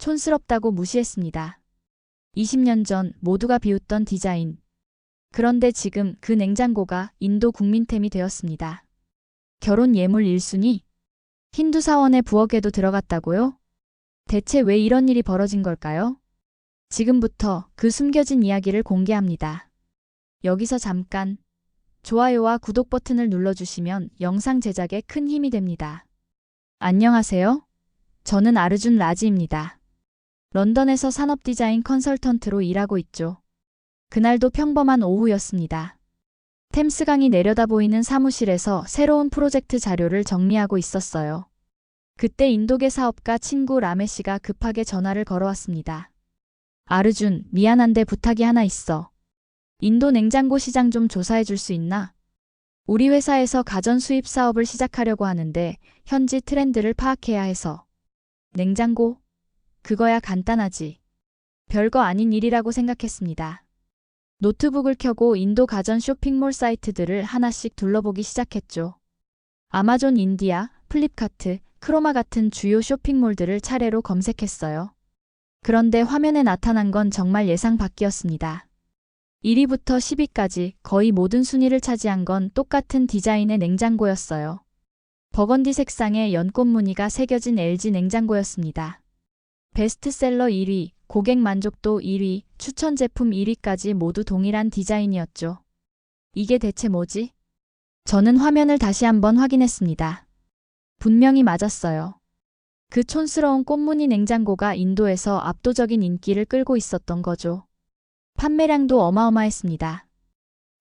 촌스럽다고 무시했습니다. 20년 전 모두가 비웃던 디자인. 그런데 지금 그 냉장고가 인도 국민템이 되었습니다. 결혼 예물 1순위? 힌두 사원의 부엌에도 들어갔다고요? 대체 왜 이런 일이 벌어진 걸까요? 지금부터 그 숨겨진 이야기를 공개합니다. 여기서 잠깐 좋아요와 구독 버튼을 눌러주시면 영상 제작에 큰 힘이 됩니다. 안녕하세요. 저는 아르준 라지입니다. 런던에서 산업 디자인 컨설턴트로 일하고 있죠. 그날도 평범한 오후였습니다. 템스강이 내려다 보이는 사무실에서 새로운 프로젝트 자료를 정리하고 있었어요. 그때 인도계 사업가 친구 라메씨가 급하게 전화를 걸어왔습니다. 아르준, 미안한데 부탁이 하나 있어. 인도 냉장고 시장 좀 조사해 줄 수 있나? 우리 회사에서 가전 수입 사업을 시작하려고 하는데 현지 트렌드를 파악해야 해서. 냉장고? 그거야 간단하지. 별거 아닌 일이라고 생각했습니다. 노트북을 켜고 인도 가전 쇼핑몰 사이트들을 하나씩 둘러보기 시작했죠. 아마존 인디아, 플립카트, 크로마 같은 주요 쇼핑몰들을 차례로 검색했어요. 그런데 화면에 나타난 건 정말 예상 밖이었습니다. 1위부터 10위까지 거의 모든 순위를 차지한 건 똑같은 디자인의 냉장고였어요. 버건디 색상의 연꽃 무늬가 새겨진 LG 냉장고였습니다. 베스트셀러 1위, 고객 만족도 1위, 추천 제품 1위까지 모두 동일한 디자인이었죠. 이게 대체 뭐지? 저는 화면을 다시 한번 확인했습니다. 분명히 맞았어요. 그 촌스러운 꽃무늬 냉장고가 인도에서 압도적인 인기를 끌고 있었던 거죠. 판매량도 어마어마했습니다.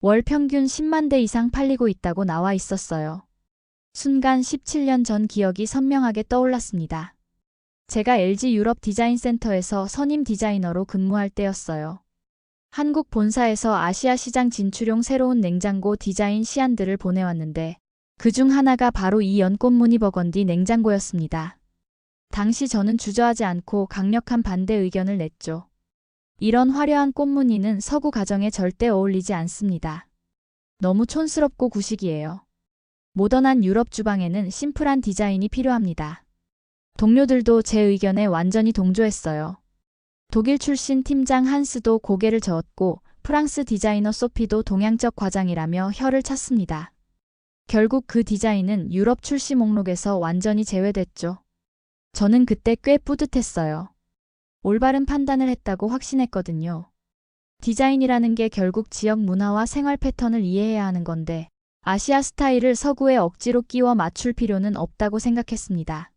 월 평균 10만 대 이상 팔리고 있다고 나와 있었어요. 순간 17년 전 기억이 선명하게 떠올랐습니다. 제가 LG 유럽 디자인 센터에서 선임 디자이너로 근무할 때였어요. 한국 본사에서 아시아 시장 진출용 새로운 냉장고 디자인 시안들을 보내왔는데 그중 하나가 바로 이 연꽃 무늬 버건디 냉장고였습니다. 당시 저는 주저하지 않고 강력한 반대 의견을 냈죠. 이런 화려한 꽃무늬는 서구 가정에 절대 어울리지 않습니다. 너무 촌스럽고 구식이에요. 모던한 유럽 주방에는 심플한 디자인이 필요합니다. 동료들도 제 의견에 완전히 동조했어요. 독일 출신 팀장 한스도 고개를 저었고 프랑스 디자이너 소피도 동양적 과장이라며 혀를 찼습니다. 결국 그 디자인은 유럽 출시 목록에서 완전히 제외됐죠. 저는 그때 꽤 뿌듯했어요. 올바른 판단을 했다고 확신했거든요. 디자인이라는 게 결국 지역 문화와 생활 패턴을 이해해야 하는 건데 아시아 스타일을 서구에 억지로 끼워 맞출 필요는 없다고 생각했습니다.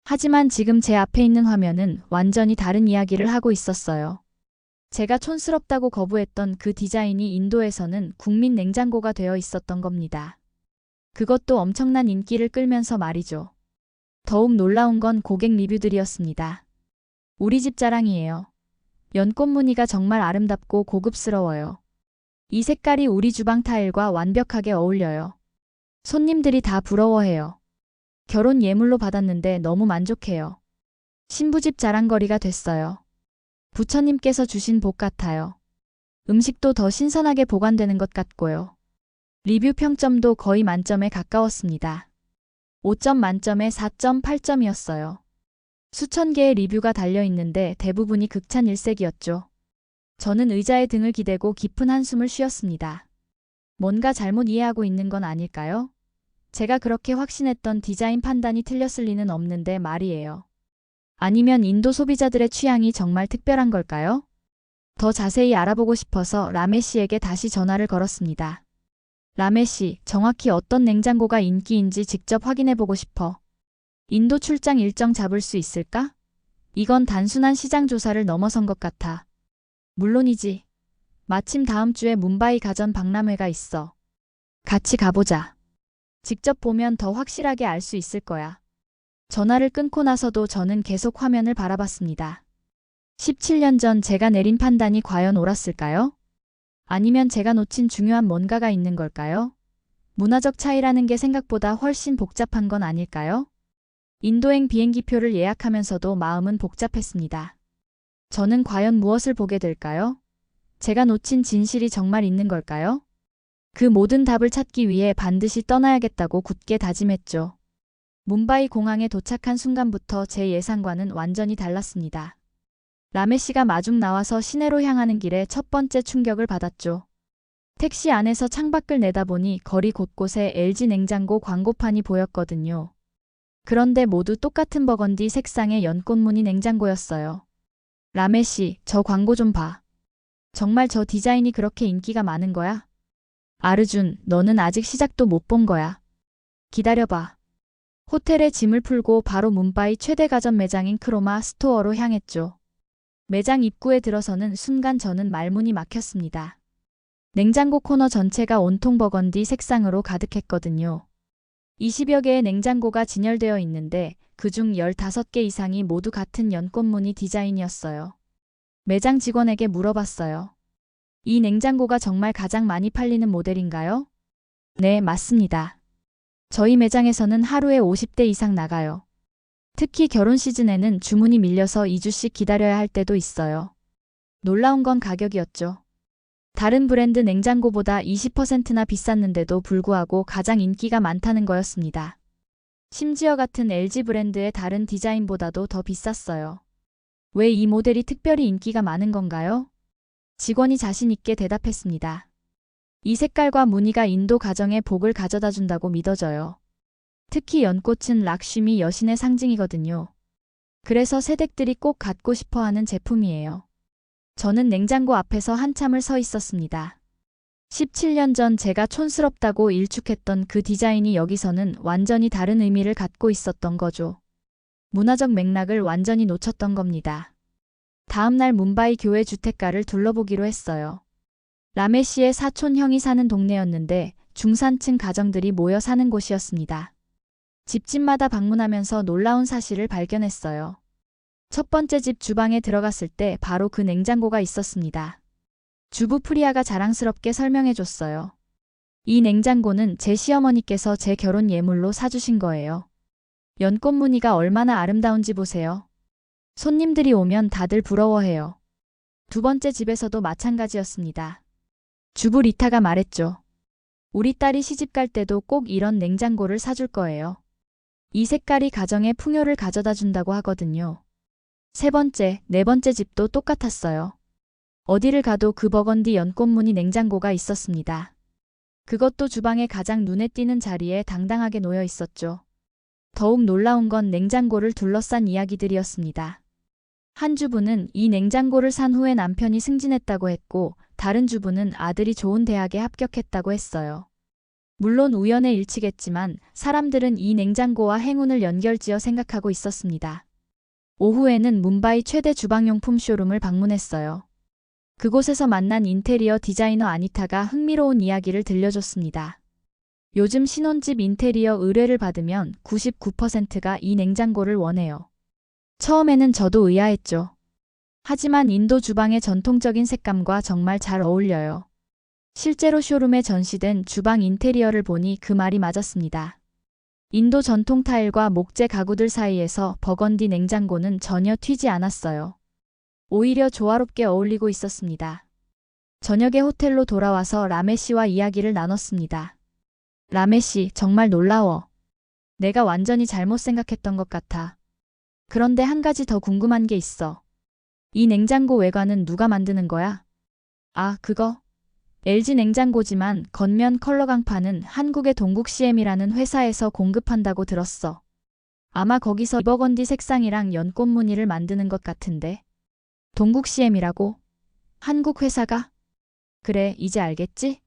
하지만 지금 제 앞에 있는 화면은 완전히 다른 이야기를 하고 있었어요. 제가 촌스럽다고 거부했던 그 디자인이 인도에서는 국민 냉장고가 되어 있었던 겁니다. 그것도 엄청난 인기를 끌면서 말이죠. 더욱 놀라운 건 고객 리뷰들이었습니다. 우리 집 자랑이에요. 연꽃 무늬가 정말 아름답고 고급스러워요. 이 색깔이 우리 주방 타일과 완벽하게 어울려요. 손님들이 다 부러워해요. 결혼 예물로 받았는데 너무 만족해요. 신부집 자랑거리가 됐어요. 부처님께서 주신 복 같아요. 음식도 더 신선하게 보관되는 것 같고요. 리뷰 평점도 거의 만점에 가까웠습니다. 5점 만점에 4.8점이었어요. 수천 개의 리뷰가 달려있는데 대부분이 극찬 일색이었죠. 저는 의자에 등을 기대고 깊은 한숨을 쉬었습니다. 뭔가 잘못 이해하고 있는 건 아닐까요? 제가 그렇게 확신했던 디자인 판단이 틀렸을 리는 없는데 말이에요. 아니면 인도 소비자들의 취향이 정말 특별한 걸까요? 더 자세히 알아보고 싶어서 라메 씨에게 다시 전화를 걸었습니다. 라메 씨, 정확히 어떤 냉장고가 인기인지 직접 확인해보고 싶어. 인도 출장 일정 잡을 수 있을까? 이건 단순한 시장 조사를 넘어선 것 같아. 물론이지. 마침 다음 주에 뭄바이 가전 박람회가 있어. 같이 가보자. 직접 보면 더 확실하게 알 수 있을 거야. 전화를 끊고 나서도 저는 계속 화면을 바라봤습니다. 17년 전 제가 내린 판단이 과연 옳았을까요? 아니면 제가 놓친 중요한 뭔가가 있는 걸까요? 문화적 차이라는 게 생각보다 훨씬 복잡한 건 아닐까요? 인도행 비행기표를 예약하면서도 마음은 복잡했습니다. 저는 과연 무엇을 보게 될까요? 제가 놓친 진실이 정말 있는 걸까요? 그 모든 답을 찾기 위해 반드시 떠나야겠다고 굳게 다짐했죠. 뭄바이 공항에 도착한 순간부터 제 예상과는 완전히 달랐습니다. 라메시가 마중 나와서 시내로 향하는 길에 첫 번째 충격을 받았죠. 택시 안에서 창밖을 내다보니 거리 곳곳에 LG 냉장고 광고판이 보였거든요. 그런데 모두 똑같은 버건디 색상의 연꽃무늬 냉장고였어요. 라메시, 저 광고 좀 봐. 정말 저 디자인이 그렇게 인기가 많은 거야? 아르준, 너는 아직 시작도 못 본 거야. 기다려봐. 호텔에 짐을 풀고 바로 뭄바이 최대 가전 매장인 크로마 스토어로 향했죠. 매장 입구에 들어서는 순간 저는 말문이 막혔습니다. 냉장고 코너 전체가 온통 버건디 색상으로 가득했거든요. 20여 개의 냉장고가 진열되어 있는데 그중 15개 이상이 모두 같은 연꽃무늬 디자인이었어요. 매장 직원에게 물어봤어요. 이 냉장고가 정말 가장 많이 팔리는 모델인가요? 네, 맞습니다. 저희 매장에서는 하루에 50대 이상 나가요. 특히 결혼 시즌에는 주문이 밀려서 2주씩 기다려야 할 때도 있어요. 놀라운 건 가격이었죠. 다른 브랜드 냉장고보다 20%나 비쌌는데도 불구하고 가장 인기가 많다는 거였습니다. 심지어 같은 LG 브랜드의 다른 디자인보다도 더 비쌌어요. 왜 이 모델이 특별히 인기가 많은 건가요? 직원이 자신 있게 대답했습니다. 이 색깔과 무늬가 인도 가정에 복을 가져다 준다고 믿어져요. 특히 연꽃은 락쉬미 여신의 상징이거든요. 그래서 새댁들이 꼭 갖고 싶어 하는 제품이에요. 저는 냉장고 앞에서 한참을 서 있었습니다. 17년 전 제가 촌스럽다고 일축했던 그 디자인이 여기서는 완전히 다른 의미를 갖고 있었던 거죠. 문화적 맥락을 완전히 놓쳤던 겁니다. 다음 날 뭄바이 교회 주택가를 둘러보기로 했어요. 라메시의 사촌 형이 사는 동네였는데 중산층 가정들이 모여 사는 곳이었습니다. 집집마다 방문하면서 놀라운 사실을 발견했어요. 첫 번째 집 주방에 들어갔을 때 바로 그 냉장고가 있었습니다. 주부 프리아가 자랑스럽게 설명해줬어요. 이 냉장고는 제 시어머니께서 제 결혼 예물로 사주신 거예요. 연꽃 무늬가 얼마나 아름다운지 보세요. 손님들이 오면 다들 부러워해요. 두 번째 집에서도 마찬가지였습니다. 주부 리타가 말했죠. 우리 딸이 시집갈 때도 꼭 이런 냉장고를 사줄 거예요. 이 색깔이 가정에 풍요를 가져다 준다고 하거든요. 세 번째, 네 번째 집도 똑같았어요. 어디를 가도 그 버건디 연꽃무늬 냉장고가 있었습니다. 그것도 주방의 가장 눈에 띄는 자리에 당당하게 놓여 있었죠. 더욱 놀라운 건 냉장고를 둘러싼 이야기들이었습니다. 한 주부는 이 냉장고를 산 후에 남편이 승진했다고 했고, 다른 주부는 아들이 좋은 대학에 합격했다고 했어요. 물론 우연의 일치겠지만 사람들은 이 냉장고와 행운을 연결지어 생각하고 있었습니다. 오후에는 뭄바이 최대 주방용품 쇼룸을 방문했어요. 그곳에서 만난 인테리어 디자이너 아니타가 흥미로운 이야기를 들려줬습니다. 요즘 신혼집 인테리어 의뢰를 받으면 99%가 이 냉장고를 원해요. 처음에는 저도 의아했죠. 하지만 인도 주방의 전통적인 색감과 정말 잘 어울려요. 실제로 쇼룸에 전시된 주방 인테리어를 보니 그 말이 맞았습니다. 인도 전통 타일과 목재 가구들 사이에서 버건디 냉장고는 전혀 튀지 않았어요. 오히려 조화롭게 어울리고 있었습니다. 저녁에 호텔로 돌아와서 라메 씨와 이야기를 나눴습니다. 라메 씨, 정말 놀라워. 내가 완전히 잘못 생각했던 것 같아. 그런데 한 가지 더 궁금한 게 있어. 이 냉장고 외관은 누가 만드는 거야? 아, 그거? LG 냉장고지만 겉면 컬러 강판은 한국의 동국 CM이라는 회사에서 공급한다고 들었어. 아마 거기서 버건디 색상이랑 연꽃 무늬를 만드는 것 같은데. 동국 CM이라고? 한국 회사가? 그래, 이제 알겠지?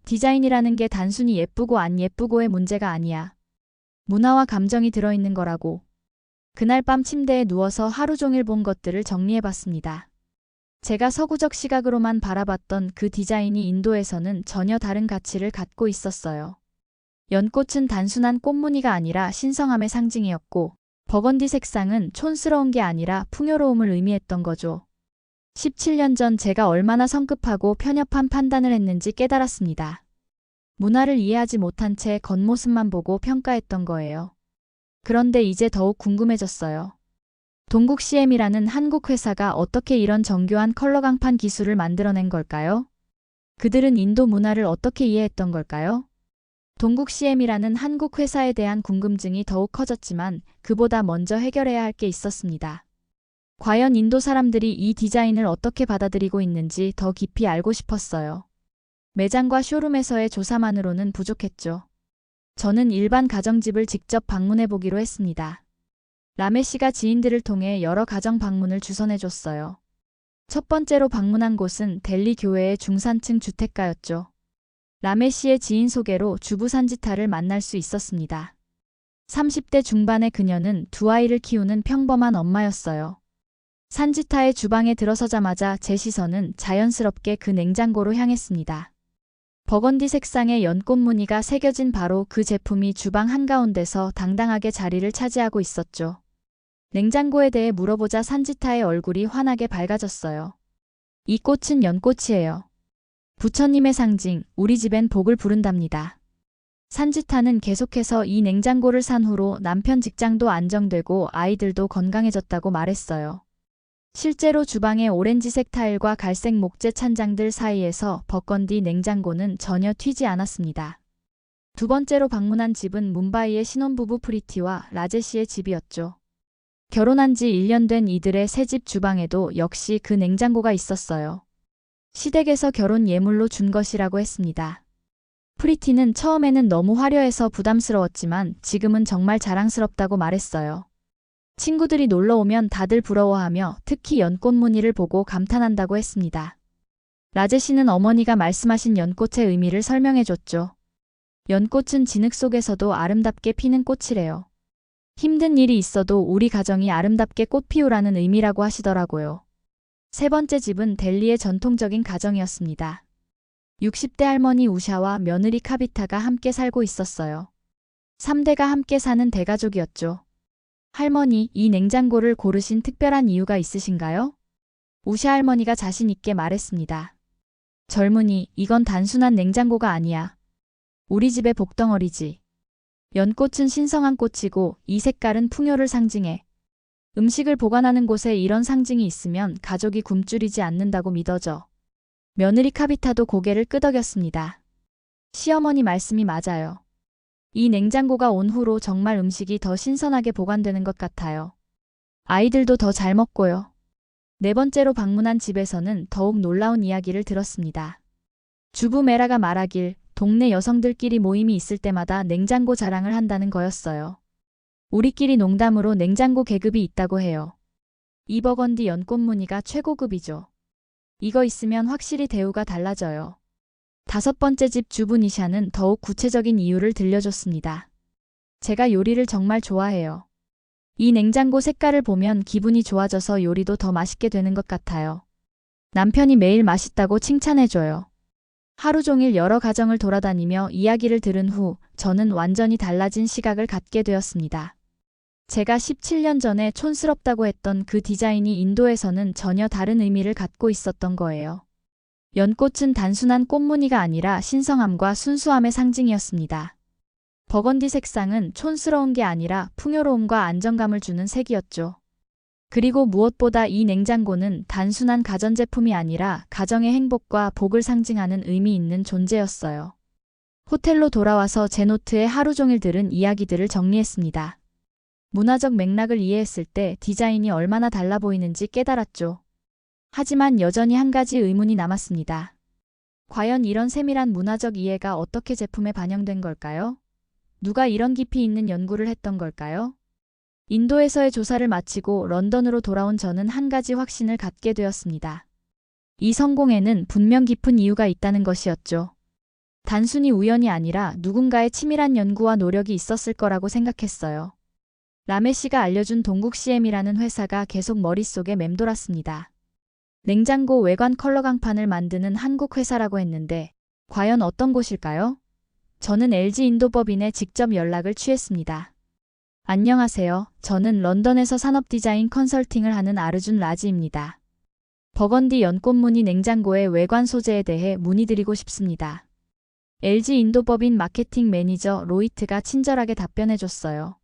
디자인이라는 게 단순히 예쁘고 안 예쁘고의 문제가 아니야. 문화와 감정이 들어있는 거라고. 그날 밤 침대에 누워서 하루 종일 본 것들을 정리해봤습니다. 제가 서구적 시각으로만 바라봤던 그 디자인이 인도에서는 전혀 다른 가치를 갖고 있었어요. 연꽃은 단순한 꽃무늬가 아니라 신성함의 상징이었고, 버건디 색상은 촌스러운 게 아니라 풍요로움을 의미했던 거죠. 17년 전 제가 얼마나 성급하고 편협한 판단을 했는지 깨달았습니다. 문화를 이해하지 못한 채 겉모습만 보고 평가했던 거예요. 그런데 이제 더욱 궁금해졌어요. 동국 CM이라는 한국 회사가 어떻게 이런 정교한 컬러 강판 기술을 만들어낸 걸까요? 그들은 인도 문화를 어떻게 이해했던 걸까요? 동국 CM이라는 한국 회사에 대한 궁금증이 더욱 커졌지만 그보다 먼저 해결해야 할 게 있었습니다. 과연 인도 사람들이 이 디자인을 어떻게 받아들이고 있는지 더 깊이 알고 싶었어요. 매장과 쇼룸에서의 조사만으로는 부족했죠. 저는 일반 가정집을 직접 방문해 보기로 했습니다. 라메 씨가 지인들을 통해 여러 가정 방문을 주선해 줬어요. 첫 번째로 방문한 곳은 델리 교외의 중산층 주택가였죠. 라메 씨의 지인 소개로 주부 산지타를 만날 수 있었습니다. 30대 중반의 그녀는 두 아이를 키우는 평범한 엄마였어요. 산지타의 주방에 들어서자마자 제 시선은 자연스럽게 그 냉장고로 향했습니다. 버건디 색상의 연꽃 무늬가 새겨진 바로 그 제품이 주방 한가운데서 당당하게 자리를 차지하고 있었죠. 냉장고에 대해 물어보자 산지타의 얼굴이 환하게 밝아졌어요. 이 꽃은 연꽃이에요. 부처님의 상징, 우리 집엔 복을 부른답니다. 산지타는 계속해서 이 냉장고를 산 후로 남편 직장도 안정되고 아이들도 건강해졌다고 말했어요. 실제로 주방의 오렌지색 타일과 갈색 목재 찬장들 사이에서 버건디 냉장고는 전혀 튀지 않았습니다. 두 번째로 방문한 집은 뭄바이의 신혼부부 프리티와 라제시의 집이었죠. 결혼한 지 1년 된 이들의 새집 주방에도 역시 그 냉장고가 있었어요. 시댁에서 결혼 예물로 준 것이라고 했습니다. 프리티는 처음에는 너무 화려해서 부담스러웠지만 지금은 정말 자랑스럽다고 말했어요. 친구들이 놀러 오면 다들 부러워하며 특히 연꽃 무늬를 보고 감탄한다고 했습니다. 라제시는 어머니가 말씀하신 연꽃의 의미를 설명해줬죠. 연꽃은 진흙 속에서도 아름답게 피는 꽃이래요. 힘든 일이 있어도 우리 가정이 아름답게 꽃 피우라는 의미라고 하시더라고요. 세 번째 집은 델리의 전통적인 가정이었습니다. 60대 할머니 우샤와 며느리 카비타가 함께 살고 있었어요. 3대가 함께 사는 대가족이었죠. 할머니, 이 냉장고를 고르신 특별한 이유가 있으신가요? 우샤 할머니가 자신 있게 말했습니다. 젊은이, 이건 단순한 냉장고가 아니야. 우리 집의 복덩어리지. 연꽃은 신성한 꽃이고 이 색깔은 풍요를 상징해. 음식을 보관하는 곳에 이런 상징이 있으면 가족이 굶주리지 않는다고 믿어져. 며느리 카비타도 고개를 끄덕였습니다. 시어머니 말씀이 맞아요. 이 냉장고가 온 후로 정말 음식이 더 신선하게 보관되는 것 같아요. 아이들도 더 잘 먹고요. 네 번째로 방문한 집에서는 더욱 놀라운 이야기를 들었습니다. 주부 메라가 말하길 동네 여성들끼리 모임이 있을 때마다 냉장고 자랑을 한다는 거였어요. 우리끼리 농담으로 냉장고 계급이 있다고 해요. 이 버건디 연꽃 무늬가 최고급이죠. 이거 있으면 확실히 대우가 달라져요. 다섯 번째 집 주부 니샤는 더욱 구체적인 이유를 들려줬습니다. 제가 요리를 정말 좋아해요. 이 냉장고 색깔을 보면 기분이 좋아져서 요리도 더 맛있게 되는 것 같아요. 남편이 매일 맛있다고 칭찬해줘요. 하루 종일 여러 가정을 돌아다니며 이야기를 들은 후 저는 완전히 달라진 시각을 갖게 되었습니다. 제가 17년 전에 촌스럽다고 했던 그 디자인이 인도에서는 전혀 다른 의미를 갖고 있었던 거예요. 연꽃은 단순한 꽃무늬가 아니라 신성함과 순수함의 상징이었습니다. 버건디 색상은 촌스러운 게 아니라 풍요로움과 안정감을 주는 색이었죠. 그리고 무엇보다 이 냉장고는 단순한 가전제품이 아니라 가정의 행복과 복을 상징하는 의미 있는 존재였어요. 호텔로 돌아와서 제 노트에 하루 종일 들은 이야기들을 정리했습니다. 문화적 맥락을 이해했을 때 디자인이 얼마나 달라 보이는지 깨달았죠. 하지만 여전히 한 가지 의문이 남았습니다. 과연 이런 세밀한 문화적 이해가 어떻게 제품에 반영된 걸까요? 누가 이런 깊이 있는 연구를 했던 걸까요? 인도에서의 조사를 마치고 런던으로 돌아온 저는 한 가지 확신을 갖게 되었습니다. 이 성공에는 분명 깊은 이유가 있다는 것이었죠. 단순히 우연이 아니라 누군가의 치밀한 연구와 노력이 있었을 거라고 생각했어요. 라메 씨가 알려준 동국 CM이라는 회사가 계속 머릿속에 맴돌았습니다. 냉장고 외관 컬러 강판을 만드는 한국 회사라고 했는데 과연 어떤 곳일까요? 저는 LG 인도법인에 직접 연락을 취했습니다. 안녕하세요. 저는 런던에서 산업 디자인 컨설팅을 하는 아르준 라지입니다. 버건디 연꽃 무늬 냉장고의 외관 소재에 대해 문의드리고 싶습니다. LG 인도법인 마케팅 매니저 로이트가 친절하게 답변해줬어요.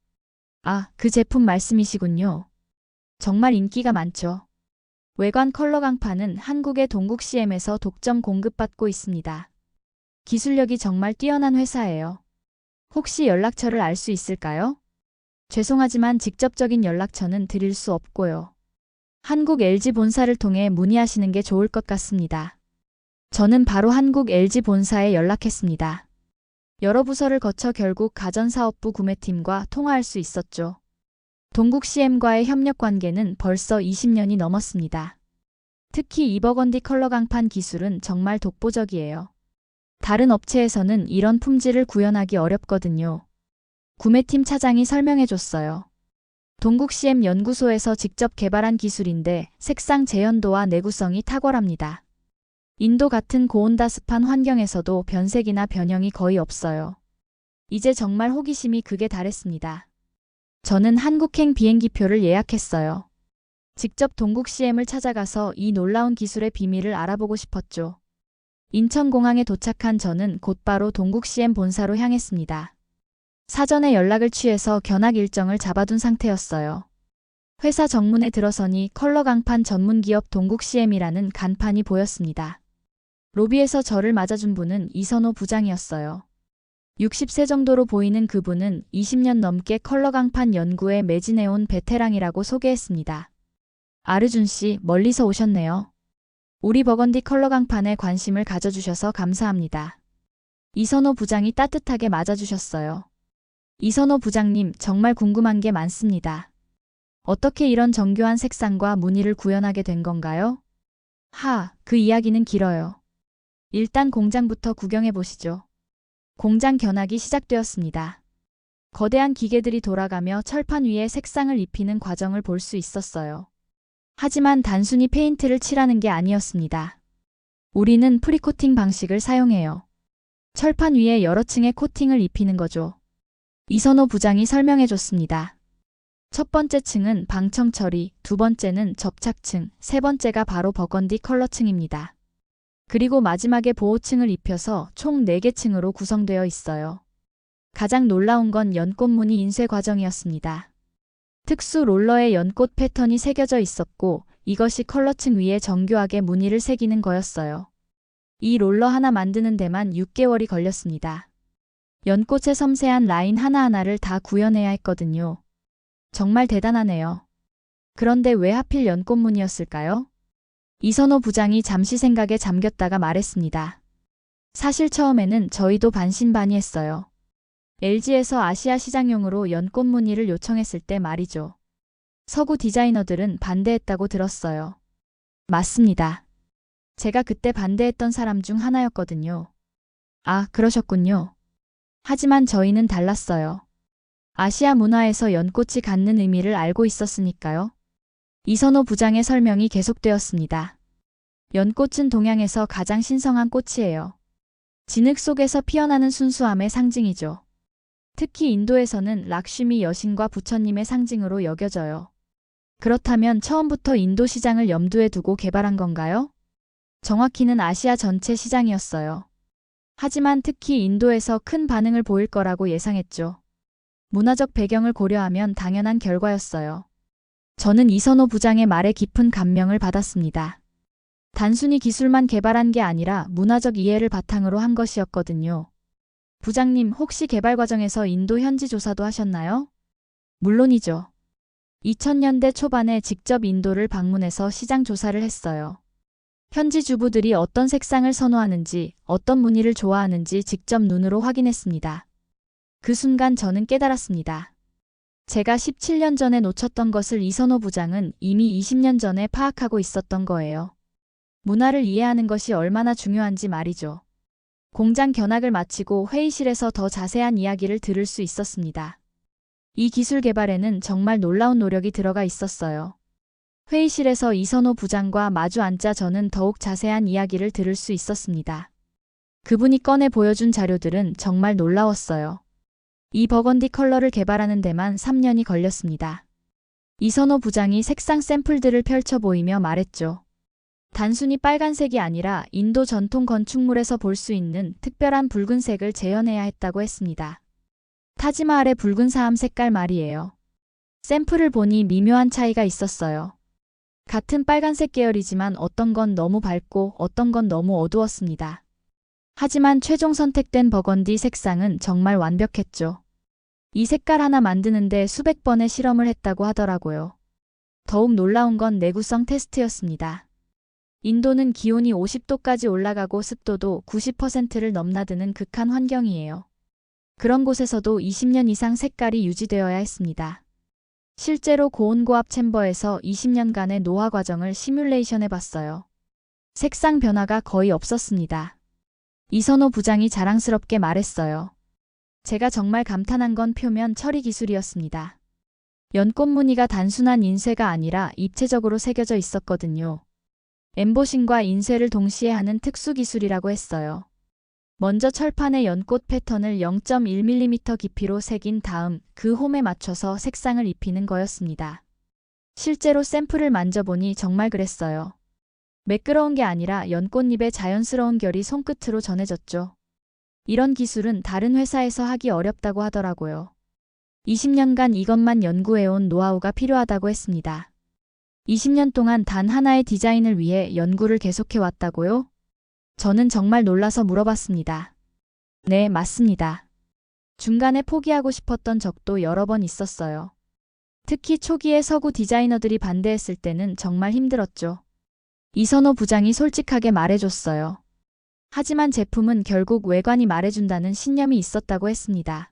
아, 그 제품 말씀이시군요. 정말 인기가 많죠. 외관 컬러 강판은 한국의 동국 CM에서 독점 공급받고 있습니다. 기술력이 정말 뛰어난 회사예요. 혹시 연락처를 알 수 있을까요? 죄송하지만 직접적인 연락처는 드릴 수 없고요. 한국 LG 본사를 통해 문의하시는 게 좋을 것 같습니다. 저는 바로 한국 LG 본사에 연락했습니다. 여러 부서를 거쳐 결국 가전사업부 구매팀과 통화할 수 있었죠. 동국 CM과의 협력 관계는 벌써 20년이 넘었습니다. 특히 이 버건디 컬러 강판 기술은 정말 독보적이에요. 다른 업체에서는 이런 품질을 구현하기 어렵거든요. 구매팀 차장이 설명해줬어요. 동국 CM 연구소에서 직접 개발한 기술인데 색상 재현도와 내구성이 탁월합니다. 인도 같은 고온다습한 환경에서도 변색이나 변형이 거의 없어요. 이제 정말 호기심이 극에 달했습니다. 저는 한국행 비행기표를 예약했어요. 직접 동국 CM을 찾아가서 이 놀라운 기술의 비밀을 알아보고 싶었죠. 인천공항에 도착한 저는 곧바로 동국 CM 본사로 향했습니다. 사전에 연락을 취해서 견학 일정을 잡아둔 상태였어요. 회사 정문에 들어서니 컬러 강판 전문기업 동국 CM이라는 간판이 보였습니다. 로비에서 저를 맞아준 분은 이선호 부장이었어요. 60세 정도로 보이는 그분은 20년 넘게 컬러 강판 연구에 매진해온 베테랑이라고 소개했습니다. 아르준 씨, 멀리서 오셨네요. 우리 버건디 컬러 강판에 관심을 가져주셔서 감사합니다. 이선호 부장이 따뜻하게 맞아주셨어요. 이선호 부장님, 정말 궁금한 게 많습니다. 어떻게 이런 정교한 색상과 무늬를 구현하게 된 건가요? 그 이야기는 길어요. 일단 공장부터 구경해 보시죠. 공장 견학이 시작되었습니다. 거대한 기계들이 돌아가며 철판 위에 색상을 입히는 과정을 볼 수 있었어요. 하지만 단순히 페인트를 칠하는 게 아니었습니다. 우리는 프리코팅 방식을 사용해요. 철판 위에 여러 층의 코팅을 입히는 거죠. 이선호 부장이 설명해 줬습니다. 첫 번째 층은 방청 처리, 두 번째는 접착층, 세 번째가 바로 버건디 컬러층입니다. 그리고 마지막에 보호층을 입혀서 총 4개 층으로 구성되어 있어요. 가장 놀라운 건 연꽃 무늬 인쇄 과정이었습니다. 특수 롤러에 연꽃 패턴이 새겨져 있었고 이것이 컬러층 위에 정교하게 무늬를 새기는 거였어요. 이 롤러 하나 만드는 데만 6개월이 걸렸습니다. 연꽃의 섬세한 라인 하나하나를 다 구현해야 했거든요. 정말 대단하네요. 그런데 왜 하필 연꽃 무늬였을까요? 이선호 부장이 잠시 생각에 잠겼다가 말했습니다. 사실 처음에는 저희도 반신반의했어요. LG에서 아시아 시장용으로 연꽃 무늬를 요청했을 때 말이죠. 서구 디자이너들은 반대했다고 들었어요. 맞습니다. 제가 그때 반대했던 사람 중 하나였거든요. 그러셨군요. 하지만 저희는 달랐어요. 아시아 문화에서 연꽃이 갖는 의미를 알고 있었으니까요. 이선호 부장의 설명이 계속되었습니다. 연꽃은 동양에서 가장 신성한 꽃이에요. 진흙 속에서 피어나는 순수함의 상징이죠. 특히 인도에서는 락슈미 여신과 부처님의 상징으로 여겨져요. 그렇다면 처음부터 인도 시장을 염두에 두고 개발한 건가요? 정확히는 아시아 전체 시장이었어요. 하지만 특히 인도에서 큰 반응을 보일 거라고 예상했죠. 문화적 배경을 고려하면 당연한 결과였어요. 저는 이선호 부장의 말에 깊은 감명을 받았습니다. 단순히 기술만 개발한 게 아니라 문화적 이해를 바탕으로 한 것이었거든요. 부장님, 혹시 개발 과정에서 인도 현지 조사도 하셨나요? 물론이죠. 2000년대 초반에 직접 인도를 방문해서 시장 조사를 했어요. 현지 주부들이 어떤 색상을 선호하는지, 어떤 무늬를 좋아하는지 직접 눈으로 확인했습니다. 그 순간 저는 깨달았습니다. 제가 17년 전에 놓쳤던 것을 이선호 부장은 이미 20년 전에 파악하고 있었던 거예요. 문화를 이해하는 것이 얼마나 중요한지 말이죠. 공장 견학을 마치고 회의실에서 더 자세한 이야기를 들을 수 있었습니다. 이 기술 개발에는 정말 놀라운 노력이 들어가 있었어요. 회의실에서 이선호 부장과 마주 앉자 저는 더욱 자세한 이야기를 들을 수 있었습니다. 그분이 꺼내 보여준 자료들은 정말 놀라웠어요. 이 버건디 컬러를 개발하는 데만 3년이 걸렸습니다. 이선호 부장이 색상 샘플들을 펼쳐 보이며 말했죠. 단순히 빨간색이 아니라 인도 전통 건축물에서 볼 수 있는 특별한 붉은색을 재현해야 했다고 했습니다. 타지마할의 붉은 사암 색깔 말이에요. 샘플을 보니 미묘한 차이가 있었어요. 같은 빨간색 계열이지만 어떤 건 너무 밝고 어떤 건 너무 어두웠습니다. 하지만 최종 선택된 버건디 색상은 정말 완벽했죠. 이 색깔 하나 만드는데 수백 번의 실험을 했다고 하더라고요. 더욱 놀라운 건 내구성 테스트였습니다. 인도는 기온이 50도까지 올라가고 습도도 90%를 넘나드는 극한 환경이에요. 그런 곳에서도 20년 이상 색깔이 유지되어야 했습니다. 실제로 고온고압 챔버에서 20년간의 노화 과정을 시뮬레이션 해봤어요. 색상 변화가 거의 없었습니다. 이선호 부장이 자랑스럽게 말했어요. 제가 정말 감탄한 건 표면 처리 기술이었습니다. 연꽃 무늬가 단순한 인쇄가 아니라 입체적으로 새겨져 있었거든요. 엠보싱과 인쇄를 동시에 하는 특수 기술이라고 했어요. 먼저 철판에 연꽃 패턴을 0.1mm 깊이로 새긴 다음 그 홈에 맞춰서 색상을 입히는 거였습니다. 실제로 샘플을 만져보니 정말 그랬어요. 매끄러운 게 아니라 연꽃잎의 자연스러운 결이 손끝으로 전해졌죠. 이런 기술은 다른 회사에서 하기 어렵다고 하더라고요. 20년간 이것만 연구해온 노하우가 필요하다고 했습니다. 20년 동안 단 하나의 디자인을 위해 연구를 계속해왔다고요? 저는 정말 놀라서 물어봤습니다. 네, 맞습니다. 중간에 포기하고 싶었던 적도 여러 번 있었어요. 특히 초기에 서구 디자이너들이 반대했을 때는 정말 힘들었죠. 이선호 부장이 솔직하게 말해줬어요. 하지만 제품은 결국 외관이 말해준다는 신념이 있었다고 했습니다.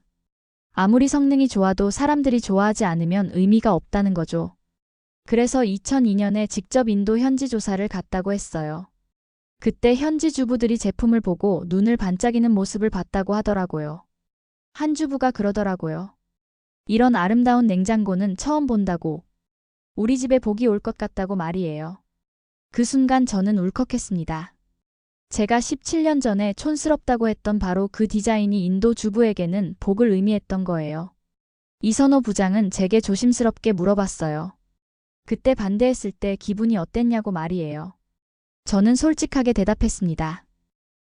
아무리 성능이 좋아도 사람들이 좋아하지 않으면 의미가 없다는 거죠. 그래서 2002년에 직접 인도 현지 조사를 갔다고 했어요. 그때 현지 주부들이 제품을 보고 눈을 반짝이는 모습을 봤다고 하더라고요. 한 주부가 그러더라고요. 이런 아름다운 냉장고는 처음 본다고. 우리 집에 복이 올 것 같다고 말이에요. 그 순간 저는 울컥했습니다. 제가 17년 전에 촌스럽다고 했던 바로 그 디자인이 인도 주부에게는 복을 의미했던 거예요. 이선호 부장은 제게 조심스럽게 물어봤어요. 그때 반대했을 때 기분이 어땠냐고 말이에요. 저는 솔직하게 대답했습니다.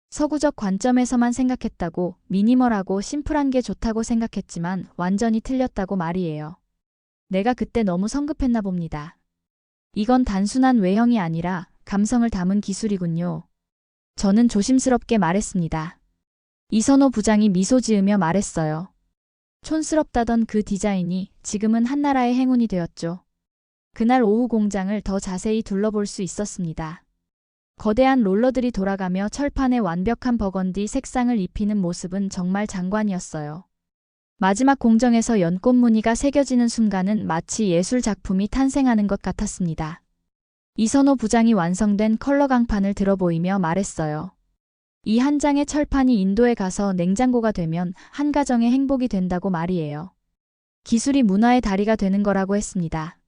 서구적 관점에서만 생각했다고, 미니멀하고 심플한 게 좋다고 생각했지만 완전히 틀렸다고 말이에요. 내가 그때 너무 성급했나 봅니다. 이건 단순한 외형이 아니라 감성을 담은 기술이군요. 저는 조심스럽게 말했습니다. 이선호 부장이 미소 지으며 말했어요. 촌스럽다던 그 디자인이 지금은 한나라의 행운이 되었죠. 그날 오후 공장을 더 자세히 둘러볼 수 있었습니다. 거대한 롤러들이 돌아가며 철판에 완벽한 버건디 색상을 입히는 모습은 정말 장관이었어요. 마지막 공정에서 연꽃 무늬가 새겨지는 순간은 마치 예술 작품이 탄생하는 것 같았습니다. 이선호 부장이 완성된 컬러 강판을 들어 보이며 말했어요. 이 한 장의 철판이 인도에 가서 냉장고가 되면 한 가정의 행복이 된다고 말이에요. 기술이 문화의 다리가 되는 거라고 했습니다.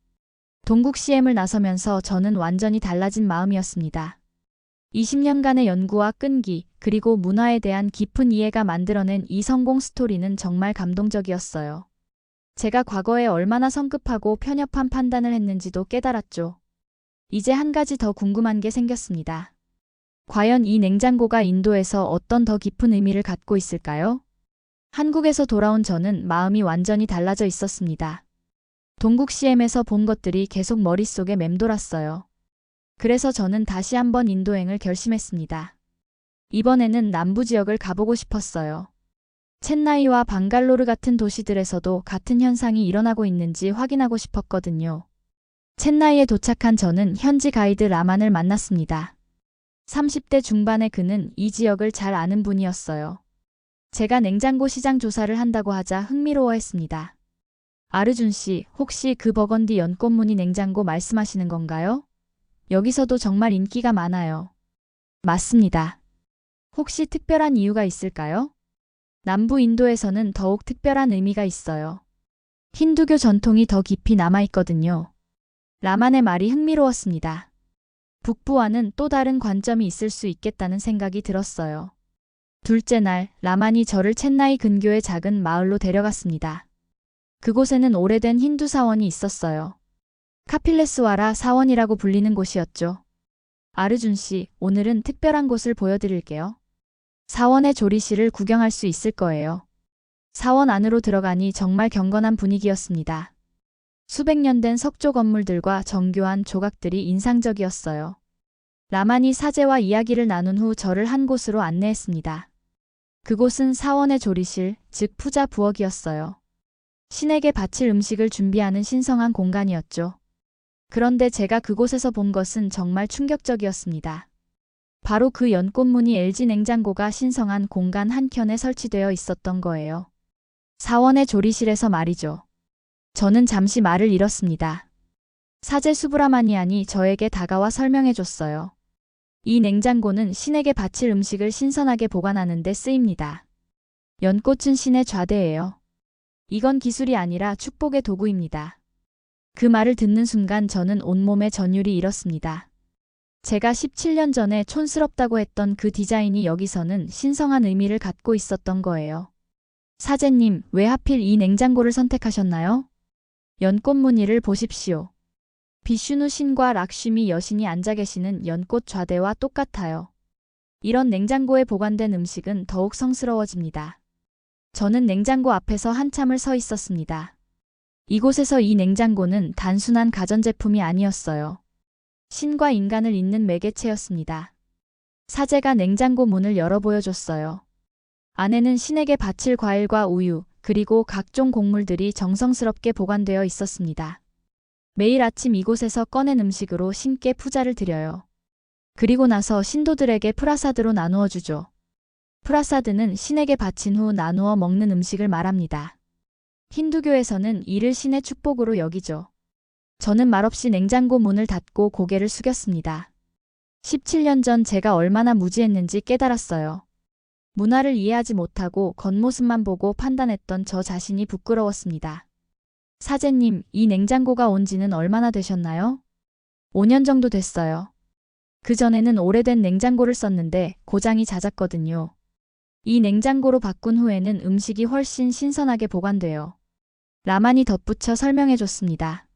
동국 CM을 나서면서 저는 완전히 달라진 마음이었습니다. 20년간의 연구와 끈기, 그리고 문화에 대한 깊은 이해가 만들어낸 이 성공 스토리는 정말 감동적이었어요. 제가 과거에 얼마나 성급하고 편협한 판단을 했는지도 깨달았죠. 이제 한 가지 더 궁금한 게 생겼습니다. 과연 이 냉장고가 인도에서 어떤 더 깊은 의미를 갖고 있을까요? 한국에서 돌아온 저는 마음이 완전히 달라져 있었습니다. 동국 CM에서 본 것들이 계속 머릿속에 맴돌았어요. 그래서 저는 다시 한번 인도행을 결심했습니다. 이번에는 남부 지역을 가보고 싶었어요. 첸나이와 방갈로르 같은 도시들에서도 같은 현상이 일어나고 있는지 확인하고 싶었거든요. 첸나이에 도착한 저는 현지 가이드 라만을 만났습니다. 30대 중반의 그는 이 지역을 잘 아는 분이었어요. 제가 냉장고 시장 조사를 한다고 하자 흥미로워했습니다. 아르준 씨, 혹시 그 버건디 연꽃 무늬 냉장고 말씀하시는 건가요? 여기서도 정말 인기가 많아요. 맞습니다. 혹시 특별한 이유가 있을까요? 남부 인도에서는 더욱 특별한 의미가 있어요. 힌두교 전통이 더 깊이 남아있거든요. 라만의 말이 흥미로웠습니다. 북부와는 또 다른 관점이 있을 수 있겠다는 생각이 들었어요. 둘째 날, 라만이 저를 첸나이 근교의 작은 마을로 데려갔습니다. 그곳에는 오래된 힌두 사원이 있었어요. 카필레스와라 사원이라고 불리는 곳이었죠. 아르준 씨, 오늘은 특별한 곳을 보여드릴게요. 사원의 조리실을 구경할 수 있을 거예요. 사원 안으로 들어가니 정말 경건한 분위기였습니다. 수백 년 된 석조 건물들과 정교한 조각들이 인상적이었어요. 라만이 사제와 이야기를 나눈 후 저를 한 곳으로 안내했습니다. 그곳은 사원의 조리실, 즉 푸자 부엌이었어요. 신에게 바칠 음식을 준비하는 신성한 공간이었죠. 그런데 제가 그곳에서 본 것은 정말 충격적이었습니다. 바로 그 연꽃무늬 LG 냉장고가 신성한 공간 한켠에 설치되어 있었던 거예요. 사원의 조리실에서 말이죠. 저는 잠시 말을 잃었습니다. 사제 수브라마니안이 저에게 다가와 설명해줬어요. 이 냉장고는 신에게 바칠 음식을 신선하게 보관하는 데 쓰입니다. 연꽃은 신의 좌대예요. 이건 기술이 아니라 축복의 도구입니다. 그 말을 듣는 순간 저는 온몸에 전율이 일었습니다. 제가 17년 전에 촌스럽다고 했던 그 디자인이 여기서는 신성한 의미를 갖고 있었던 거예요. 사제님, 왜 하필 이 냉장고를 선택하셨나요? 연꽃 무늬를 보십시오. 비슈누 신과 락슈미 여신이 앉아 계시는 연꽃 좌대와 똑같아요. 이런 냉장고에 보관된 음식은 더욱 성스러워집니다. 저는 냉장고 앞에서 한참을 서 있었습니다. 이곳에서 이 냉장고는 단순한 가전제품이 아니었어요. 신과 인간을 잇는 매개체였습니다. 사제가 냉장고 문을 열어 보여줬어요. 안에는 신에게 바칠 과일과 우유, 그리고 각종 곡물들이 정성스럽게 보관되어 있었습니다. 매일 아침 이곳에서 꺼낸 음식으로 신께 푸자를 드려요. 그리고 나서 신도들에게 프라사드로 나누어 주죠. 프라사드는 신에게 바친 후 나누어 먹는 음식을 말합니다. 힌두교에서는 이를 신의 축복으로 여기죠. 저는 말없이 냉장고 문을 닫고 고개를 숙였습니다. 17년 전 제가 얼마나 무지했는지 깨달았어요. 문화를 이해하지 못하고 겉모습만 보고 판단했던 저 자신이 부끄러웠습니다. 사제님, 이 냉장고가 온 지는 얼마나 되셨나요? 5년 정도 됐어요. 그전에는 오래된 냉장고를 썼는데 고장이 잦았거든요. 이 냉장고로 바꾼 후에는 음식이 훨씬 신선하게 보관돼요. 라만이 덧붙여 설명해줬습니다.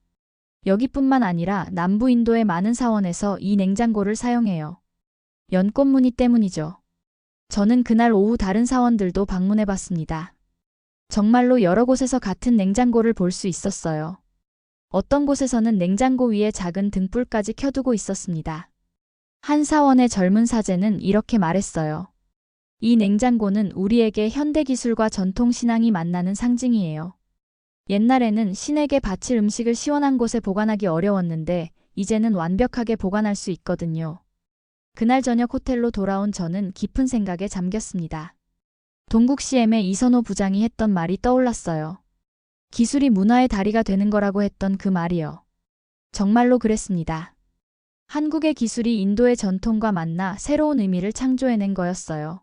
여기뿐만 아니라 남부 인도의 많은 사원에서 이 냉장고를 사용해요. 연꽃 무늬 때문이죠. 저는 그날 오후 다른 사원들도 방문해봤습니다. 정말로 여러 곳에서 같은 냉장고를 볼 수 있었어요. 어떤 곳에서는 냉장고 위에 작은 등불까지 켜두고 있었습니다. 한 사원의 젊은 사제는 이렇게 말했어요. 이 냉장고는 우리에게 현대기술과 전통신앙이 만나는 상징이에요. 옛날에는 신에게 바칠 음식을 시원한 곳에 보관하기 어려웠는데 이제는 완벽하게 보관할 수 있거든요. 그날 저녁 호텔로 돌아온 저는 깊은 생각에 잠겼습니다. 동국 CM의 이선호 부장이 했던 말이 떠올랐어요. 기술이 문화의 다리가 되는 거라고 했던 그 말이요. 정말로 그랬습니다. 한국의 기술이 인도의 전통과 만나 새로운 의미를 창조해낸 거였어요.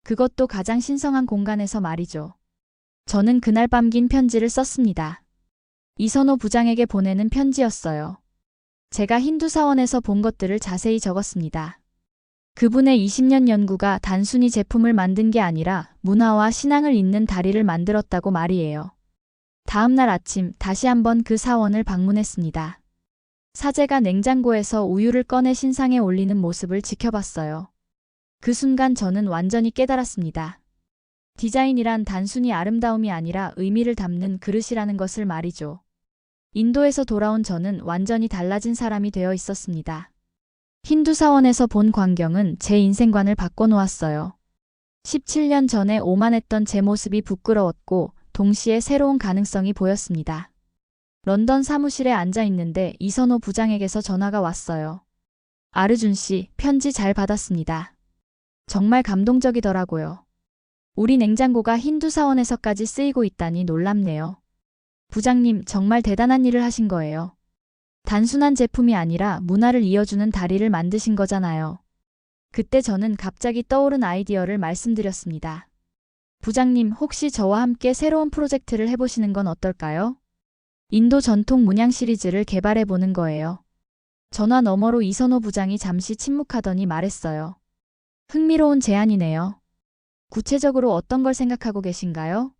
그것도 가장 신성한 공간에서 말이죠. 저는 그날 밤 긴 편지를 썼습니다. 이선호 부장에게 보내는 편지였어요. 제가 힌두 사원에서 본 것들을 자세히 적었습니다. 그분의 20년 연구가 단순히 제품을 만든 게 아니라 문화와 신앙을 잇는 다리를 만들었다고 말이에요. 다음 날 아침 다시 한번 그 사원을 방문했습니다. 사제가 냉장고에서 우유를 꺼내 신상에 올리는 모습을 지켜봤어요. 그 순간 저는 완전히 깨달았습니다. 디자인이란 단순히 아름다움이 아니라 의미를 담는 그릇이라는 것을 말이죠. 인도에서 돌아온 저는 완전히 달라진 사람이 되어 있었습니다. 힌두 사원에서 본 광경은 제 인생관을 바꿔놓았어요. 17년 전에 오만했던 제 모습이 부끄러웠고 동시에 새로운 가능성이 보였습니다. 런던 사무실에 앉아 있는데 이선호 부장에게서 전화가 왔어요. 아르준 씨, 편지 잘 받았습니다. 정말 감동적이더라고요. 우리 냉장고가 힌두 사원에서까지 쓰이고 있다니 놀랍네요. 부장님, 정말 대단한 일을 하신 거예요. 단순한 제품이 아니라 문화를 이어주는 다리를 만드신 거잖아요. 그때 저는 갑자기 떠오른 아이디어를 말씀드렸습니다. 부장님, 혹시 저와 함께 새로운 프로젝트를 해보시는 건 어떨까요? 인도 전통 문양 시리즈를 개발해보는 거예요. 전화 너머로 이선호 부장이 잠시 침묵하더니 말했어요. 흥미로운 제안이네요. 구체적으로 어떤 걸 생각하고 계신가요?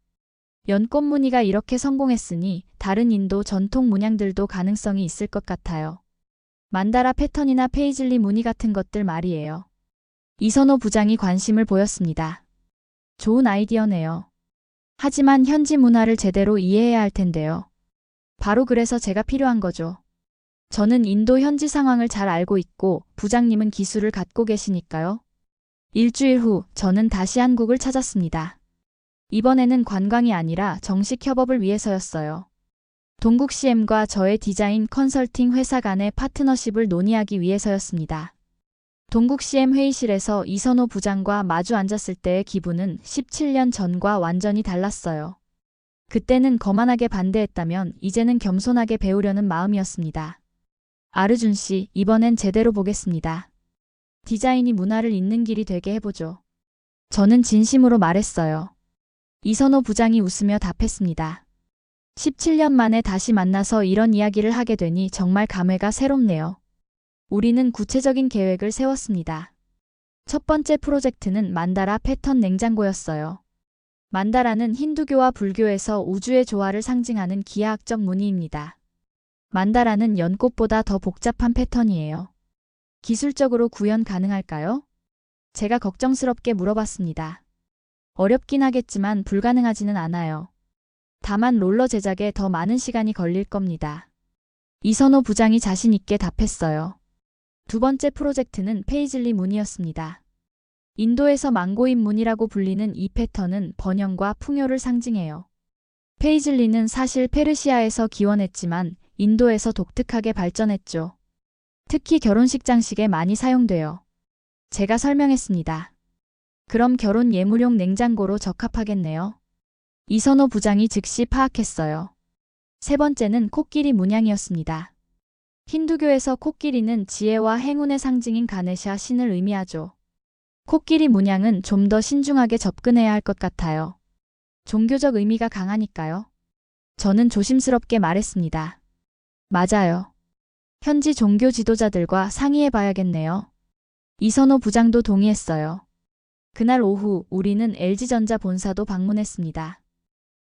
연꽃 무늬가 이렇게 성공했으니 다른 인도 전통 문양들도 가능성이 있을 것 같아요. 만다라 패턴이나 페이즐리 무늬 같은 것들 말이에요. 이선호 부장이 관심을 보였습니다. 좋은 아이디어네요. 하지만 현지 문화를 제대로 이해해야 할 텐데요. 바로 그래서 제가 필요한 거죠. 저는 인도 현지 상황을 잘 알고 있고 부장님은 기술을 갖고 계시니까요. 일주일 후 저는 다시 한국을 찾았습니다. 이번에는 관광이 아니라 정식 협업을 위해서였어요. 동국 CM과 저의 디자인 컨설팅 회사 간의 파트너십을 논의하기 위해서였습니다. 동국 CM 회의실에서 이선호 부장과 마주 앉았을 때의 기분은 17년 전과 완전히 달랐어요. 그때는 거만하게 반대했다면 이제는 겸손하게 배우려는 마음이었습니다. 아르준 씨, 이번엔 제대로 보겠습니다. 디자인이 문화를 잇는 길이 되게 해보죠. 저는 진심으로 말했어요. 이선호 부장이 웃으며 답했습니다. 17년 만에 다시 만나서 이런 이야기를 하게 되니 정말 감회가 새롭네요. 우리는 구체적인 계획을 세웠습니다. 첫 번째 프로젝트는 만다라 패턴 냉장고였어요. 만다라는 힌두교와 불교에서 우주의 조화를 상징하는 기하학적 무늬입니다. 만다라는 연꽃보다 더 복잡한 패턴이에요. 기술적으로 구현 가능할까요? 제가 걱정스럽게 물어봤습니다. 어렵긴 하겠지만 불가능하지는 않아요. 다만 롤러 제작에 더 많은 시간이 걸릴 겁니다. 이선호 부장이 자신 있게 답했어요. 두 번째 프로젝트는 페이즐리 무늬였습니다. 인도에서 망고잎 무늬라고 불리는 이 패턴은 번영과 풍요를 상징해요. 페이즐리는 사실 페르시아에서 기원했지만 인도에서 독특하게 발전했죠. 특히 결혼식 장식에 많이 사용돼요. 제가 설명했습니다. 그럼 결혼 예물용 냉장고로 적합하겠네요. 이선호 부장이 즉시 파악했어요. 세 번째는 코끼리 문양이었습니다. 힌두교에서 코끼리는 지혜와 행운의 상징인 가네샤 신을 의미하죠. 코끼리 문양은 좀 더 신중하게 접근해야 할 것 같아요. 종교적 의미가 강하니까요. 저는 조심스럽게 말했습니다. 맞아요. 현지 종교 지도자들과 상의해 봐야겠네요. 이선호 부장도 동의했어요. 그날 오후 우리는 LG전자 본사도 방문했습니다.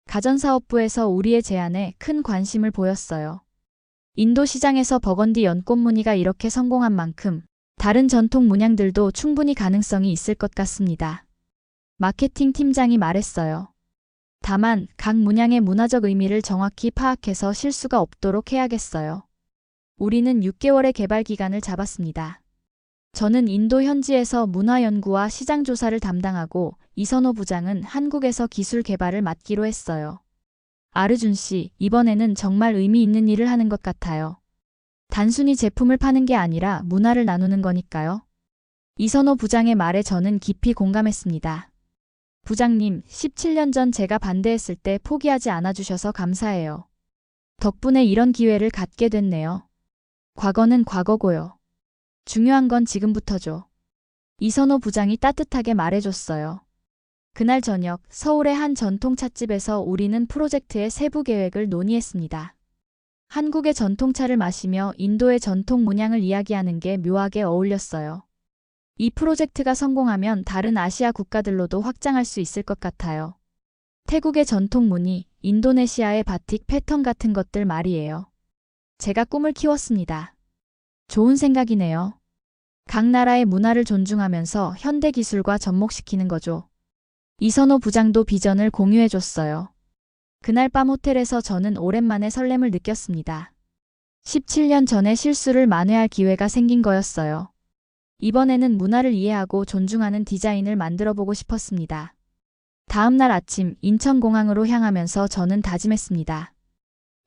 가전사업부에서 우리의 제안에 큰 관심을 보였어요. 인도 시장에서 버건디 연꽃 무늬가 이렇게 성공한 만큼 다른 전통 문양들도 충분히 가능성이 있을 것 같습니다. 마케팅 팀장이 말했어요. 다만 각 문양의 문화적 의미를 정확히 파악해서 실수가 없도록 해야겠어요. 우리는 6개월의 개발 기간을 잡았습니다. 저는 인도 현지에서 문화 연구와 시장 조사를 담당하고 이선호 부장은 한국에서 기술 개발을 맡기로 했어요. 아르준 씨, 이번에는 정말 의미 있는 일을 하는 것 같아요. 단순히 제품을 파는 게 아니라 문화를 나누는 거니까요. 이선호 부장의 말에 저는 깊이 공감했습니다. 부장님, 17년 전 제가 반대했을 때 포기하지 않아주셔서 감사해요. 덕분에 이런 기회를 갖게 됐네요. 과거는 과거고요. 중요한 건 지금부터죠. 이선호 부장이 따뜻하게 말해줬어요. 그날 저녁 서울의 한 전통 찻집에서 우리는 프로젝트의 세부 계획을 논의했습니다. 한국의 전통차를 마시며 인도의 전통 문양을 이야기하는 게 묘하게 어울렸어요. 이 프로젝트가 성공하면 다른 아시아 국가들로도 확장할 수 있을 것 같아요. 태국의 전통 무늬, 인도네시아의 바틱 패턴 같은 것들 말이에요. 제가 꿈을 키웠습니다. 좋은 생각이네요. 각 나라의 문화를 존중하면서 현대 기술과 접목시키는 거죠. 이선호 부장도 비전을 공유해줬어요. 그날 밤 호텔에서 저는 오랜만에 설렘을 느꼈습니다. 17년 전에 실수를 만회할 기회가 생긴 거였어요. 이번에는 문화를 이해하고 존중하는 디자인을 만들어보고 싶었습니다. 다음 날 아침 인천공항으로 향하면서 저는 다짐했습니다.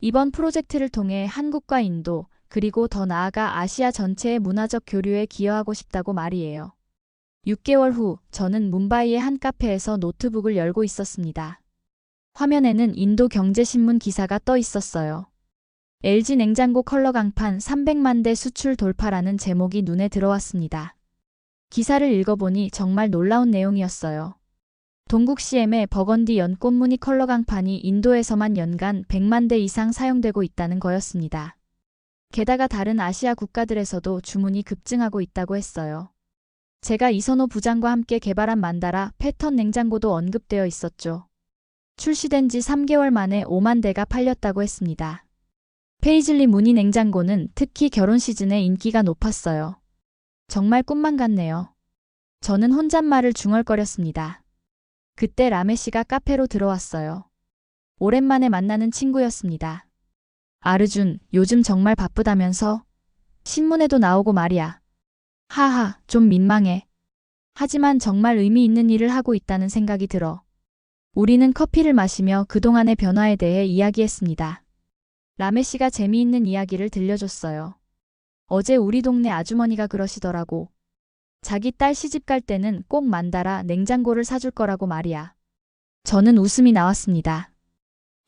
이번 프로젝트를 통해 한국과 인도, 그리고 더 나아가 아시아 전체의 문화적 교류에 기여하고 싶다고 말이에요. 6개월 후 저는 뭄바이의 한 카페에서 노트북을 열고 있었습니다. 화면에는 인도 경제신문 기사가 떠 있었어요. LG 냉장고 컬러 강판 300만 대 수출 돌파라는 제목이 눈에 들어왔습니다. 기사를 읽어보니 정말 놀라운 내용이었어요. 동국 CM의 버건디 연꽃 무늬 컬러 강판이 인도에서만 연간 100만 대 이상 사용되고 있다는 거였습니다. 게다가 다른 아시아 국가들에서도 주문이 급증하고 있다고 했어요. 제가 이선호 부장과 함께 개발한 만다라 패턴 냉장고도 언급되어 있었죠. 출시된 지 3개월 만에 5만 대가 팔렸다고 했습니다. 페이즐리 무늬 냉장고는 특히 결혼 시즌에 인기가 높았어요. 정말 꿈만 같네요. 저는 혼잣말을 중얼거렸습니다. 그때 라메 씨가 카페로 들어왔어요. 오랜만에 만나는 친구였습니다. 아르준, 요즘 정말 바쁘다면서? 신문에도 나오고 말이야. 하하, 좀 민망해. 하지만 정말 의미 있는 일을 하고 있다는 생각이 들어. 우리는 커피를 마시며 그동안의 변화에 대해 이야기했습니다. 라메 씨가 재미있는 이야기를 들려줬어요. 어제 우리 동네 아주머니가 그러시더라고. 자기 딸 시집 갈 때는 꼭 만다라 냉장고를 사줄 거라고 말이야. 저는 웃음이 나왔습니다.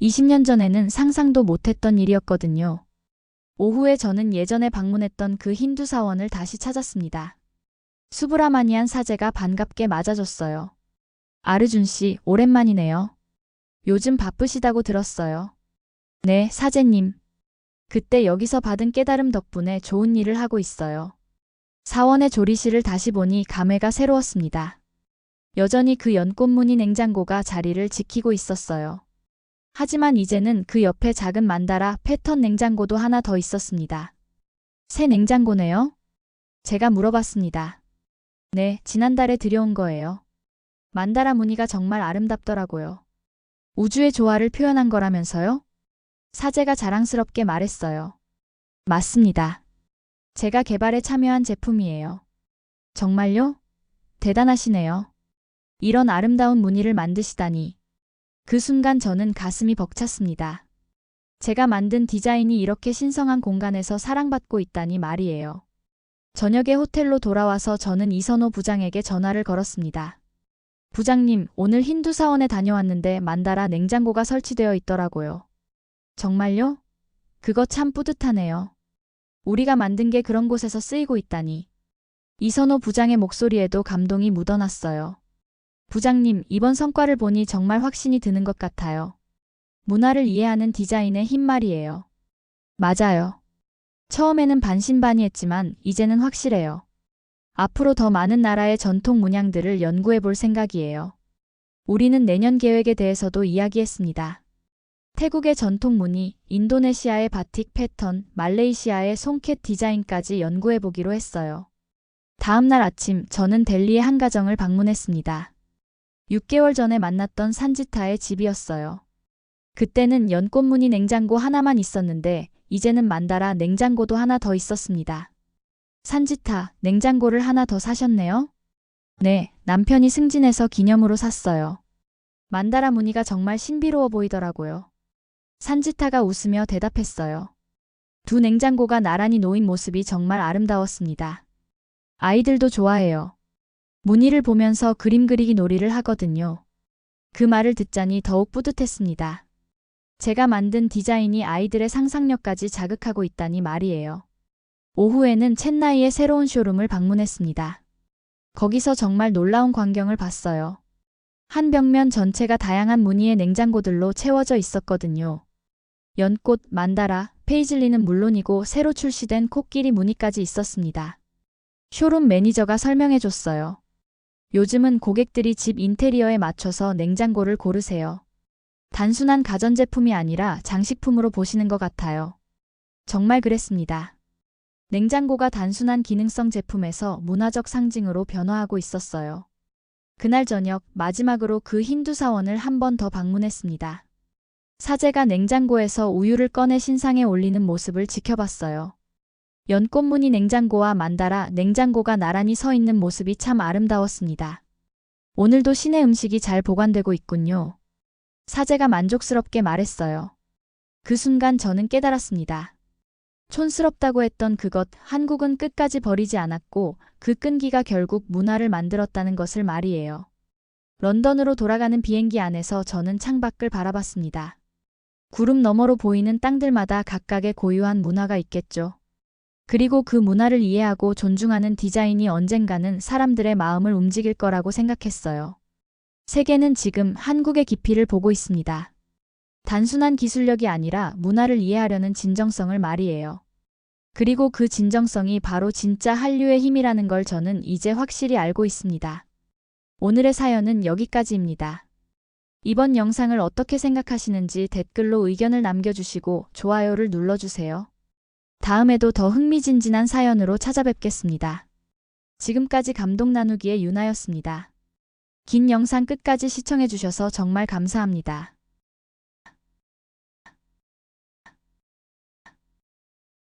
20년 전에는 상상도 못했던 일이었거든요. 오후에 저는 예전에 방문했던 그 힌두 사원을 다시 찾았습니다. 수브라마니안 사제가 반갑게 맞아줬어요. 아르준 씨, 오랜만이네요. 요즘 바쁘시다고 들었어요. 네, 사제님. 그때 여기서 받은 깨달음 덕분에 좋은 일을 하고 있어요. 사원의 조리실을 다시 보니 감회가 새로웠습니다. 여전히 그 연꽃무늬 냉장고가 자리를 지키고 있었어요. 하지만 이제는 그 옆에 작은 만다라 패턴 냉장고도 하나 더 있었습니다. 새 냉장고네요? 제가 물어봤습니다. 네, 지난달에 들여온 거예요. 만다라 무늬가 정말 아름답더라고요. 우주의 조화를 표현한 거라면서요? 사제가 자랑스럽게 말했어요. 맞습니다. 제가 개발에 참여한 제품이에요. 정말요? 대단하시네요. 이런 아름다운 무늬를 만드시다니. 그 순간 저는 가슴이 벅찼습니다. 제가 만든 디자인이 이렇게 신성한 공간에서 사랑받고 있다니 말이에요. 저녁에 호텔로 돌아와서 저는 이선호 부장에게 전화를 걸었습니다. 부장님, 오늘 힌두 사원에 다녀왔는데 만다라 냉장고가 설치되어 있더라고요. 정말요? 그거 참 뿌듯하네요. 우리가 만든 게 그런 곳에서 쓰이고 있다니. 이선호 부장의 목소리에도 감동이 묻어났어요. 부장님, 이번 성과를 보니 정말 확신이 드는 것 같아요. 문화를 이해하는 디자인의 힘 말이에요. 맞아요. 처음에는 반신반의했지만 이제는 확실해요. 앞으로 더 많은 나라의 전통 문양들을 연구해 볼 생각이에요. 우리는 내년 계획에 대해서도 이야기했습니다. 태국의 전통 무늬, 인도네시아의 바틱 패턴, 말레이시아의 송캣 디자인까지 연구해 보기로 했어요. 다음 날 아침 저는 델리의 한 가정을 방문했습니다. 6개월 전에 만났던 산지타의 집이었어요. 그때는 연꽃무늬 냉장고 하나만 있었는데 이제는 만다라 냉장고도 하나 더 있었습니다. 산지타, 냉장고를 하나 더 사셨네요? 네, 남편이 승진해서 기념으로 샀어요. 만다라 무늬가 정말 신비로워 보이더라고요. 산지타가 웃으며 대답했어요. 두 냉장고가 나란히 놓인 모습이 정말 아름다웠습니다. 아이들도 좋아해요. 무늬를 보면서 그림 그리기 놀이를 하거든요. 그 말을 듣자니 더욱 뿌듯했습니다. 제가 만든 디자인이 아이들의 상상력까지 자극하고 있다니 말이에요. 오후에는 첸나이의 새로운 쇼룸을 방문했습니다. 거기서 정말 놀라운 광경을 봤어요. 한 벽면 전체가 다양한 무늬의 냉장고들로 채워져 있었거든요. 연꽃, 만다라, 페이즐리는 물론이고 새로 출시된 코끼리 무늬까지 있었습니다. 쇼룸 매니저가 설명해줬어요. 요즘은 고객들이 집 인테리어에 맞춰서 냉장고를 고르세요. 단순한 가전제품이 아니라 장식품으로 보시는 것 같아요. 정말 그랬습니다. 냉장고가 단순한 기능성 제품에서 문화적 상징으로 변화하고 있었어요. 그날 저녁 마지막으로 그 힌두 사원을 한 번 더 방문했습니다. 사제가 냉장고에서 우유를 꺼내 신상에 올리는 모습을 지켜봤어요. 연꽃무늬 냉장고와 만다라 냉장고가 나란히 서 있는 모습이 참 아름다웠습니다. 오늘도 신의 음식이 잘 보관되고 있군요. 사제가 만족스럽게 말했어요. 그 순간 저는 깨달았습니다. 촌스럽다고 했던 그것, 한국은 끝까지 버리지 않았고 그 끈기가 결국 문화를 만들었다는 것을 말이에요. 런던으로 돌아가는 비행기 안에서 저는 창밖을 바라봤습니다. 구름 너머로 보이는 땅들마다 각각의 고유한 문화가 있겠죠. 그리고 그 문화를 이해하고 존중하는 디자인이 언젠가는 사람들의 마음을 움직일 거라고 생각했어요. 세계는 지금 한국의 깊이를 보고 있습니다. 단순한 기술력이 아니라 문화를 이해하려는 진정성을 말이에요. 그리고 그 진정성이 바로 진짜 한류의 힘이라는 걸 저는 이제 확실히 알고 있습니다. 오늘의 사연은 여기까지입니다. 이번 영상을 어떻게 생각하시는지 댓글로 의견을 남겨주시고 좋아요를 눌러주세요. 다음에도 더 흥미진진한 사연으로 찾아뵙겠습니다. 지금까지 감동 나누기의 유나였습니다. 긴 영상 끝까지 시청해주셔서 정말 감사합니다.